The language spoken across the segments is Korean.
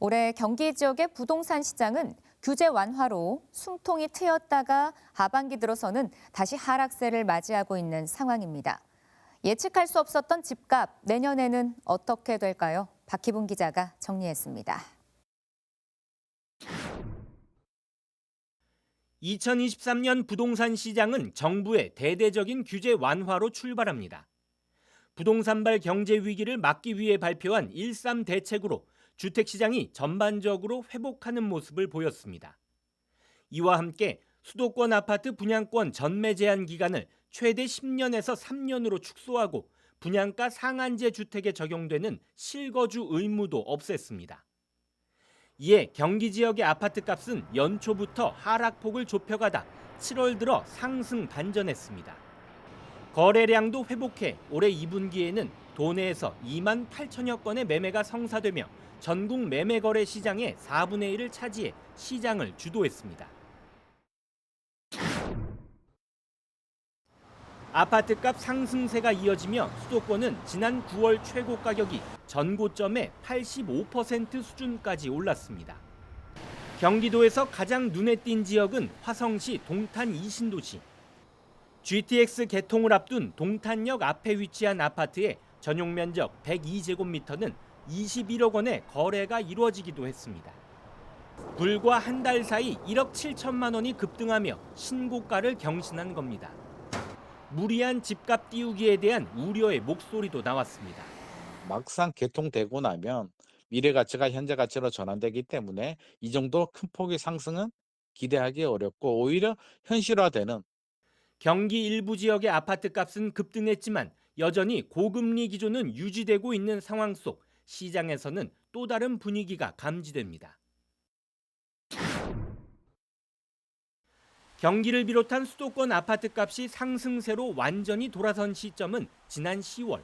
올해 경기 지역의 부동산 시장은 규제 완화로 숨통이 트였다가 하반기 들어서는 다시 하락세를 맞이하고 있는 상황입니다. 예측할 수 없었던 집값, 내년에는 어떻게 될까요? 박희분 기자가 정리했습니다. 2023년 부동산 시장은 정부의 대대적인 규제 완화로 출발합니다. 부동산발 경제 위기를 막기 위해 발표한 1.3 대책으로 주택시장이 전반적으로 회복하는 모습을 보였습니다. 이와 함께 수도권 아파트 분양권 전매 제한 기간을 최대 10년에서 3년으로 축소하고 분양가 상한제 주택에 적용되는 실거주 의무도 없앴습니다. 이에 경기 지역의 아파트값은 연초부터 하락폭을 좁혀가다 7월 들어 상승 반전했습니다. 거래량도 회복해 올해 2분기에는 도내에서 2만 8천여 건의 매매가 성사되며 전국 매매 거래 시장의 4분의 1을 차지해 시장을 주도했습니다. 아파트값 상승세가 이어지며 수도권은 지난 9월 최고 가격이 전고점의 85% 수준까지 올랐습니다. 경기도에서 가장 눈에 띈 지역은 화성시 동탄 이신도시. GTX 개통을 앞둔 동탄역 앞에 위치한 아파트의 전용 면적 102제곱미터는 21억 원의 거래가 이루어지기도 했습니다. 불과 한 달 사이 1억 7천만 원이 급등하며 신고가를 경신한 겁니다. 무리한 집값 띄우기에 대한 우려의 목소리도 나왔습니다. 막상 개통되고 나면 미래 가치가 현재 가치로 전환되기 때문에 이 정도 큰 폭의 상승은 기대하기 어렵고 오히려 현실화되는 경기 일부 지역의 아파트값은 급등했지만 여전히 고금리 기조는 유지되고 있는 상황 속 시장에서는 또 다른 분위기가 감지됩니다. 경기를 비롯한 수도권 아파트값이 상승세로 완전히 돌아선 시점은 지난 10월.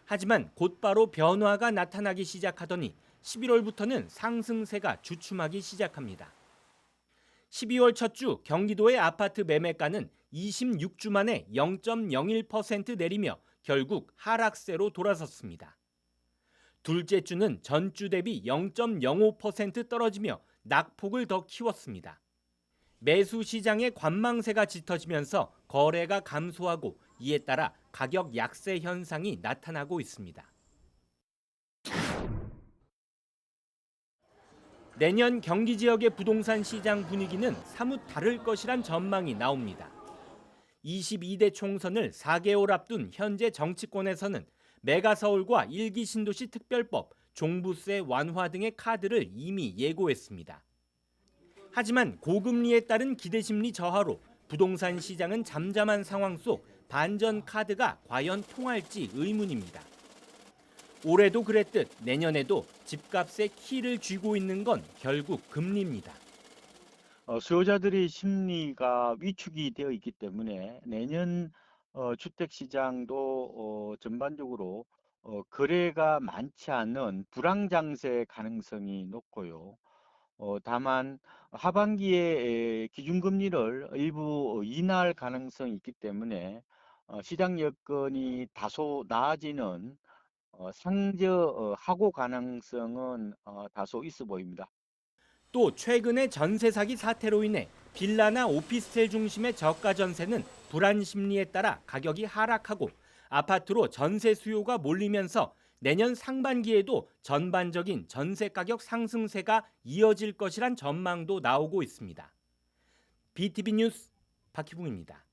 하지만 곧바로 변화가 나타나기 시작하더니 11월부터는 상승세가 주춤하기 시작합니다. 12월 첫 주 경기도의 아파트 매매가는 26주 만에 0.01% 내리며 결국 하락세로 돌아섰습니다. 둘째 주는 전주 대비 0.05% 떨어지며 낙폭을 더 키웠습니다. 매수 시장의 관망세가 짙어지면서 거래가 감소하고 이에 따라 가격 약세 현상이 나타나고 있습니다. 내년 경기 지역의 부동산 시장 분위기는 사뭇 다를 것이란 전망이 나옵니다. 22대 총선을 4개월 앞둔 현재 정치권에서는 메가서울과 일기 신도시 특별법, 종부세 완화 등의 카드를 이미 예고했습니다. 하지만 고금리에 따른 기대심리 저하로 부동산 시장은 잠잠한 상황 속 반전 카드가 과연 통할지 의문입니다. 올해도 그랬듯 내년에도 집값의 키를 쥐고 있는 건 결국 금리입니다. 수요자들의 심리가 위축이 되어 있기 때문에 내년 주택 시장도 전반적으로 거래가 많지 않은 불황 장세 가능성이 높고요. 다만 하반기에 기준금리를 일부 인하할 가능성이 있기 때문에 시장 여건이 다소 나아지는 상저 하고 가능성은 다소 있어 보입니다. 또 최근의 전세 사기 사태로 인해 빌라나 오피스텔 중심의 저가 전세는 불안 심리에 따라 가격이 하락하고 아파트로 전세 수요가 몰리면서 내년 상반기에도 전반적인 전세 가격 상승세가 이어질 것이란 전망도 나오고 있습니다. BTV 뉴스 박희붕입니다.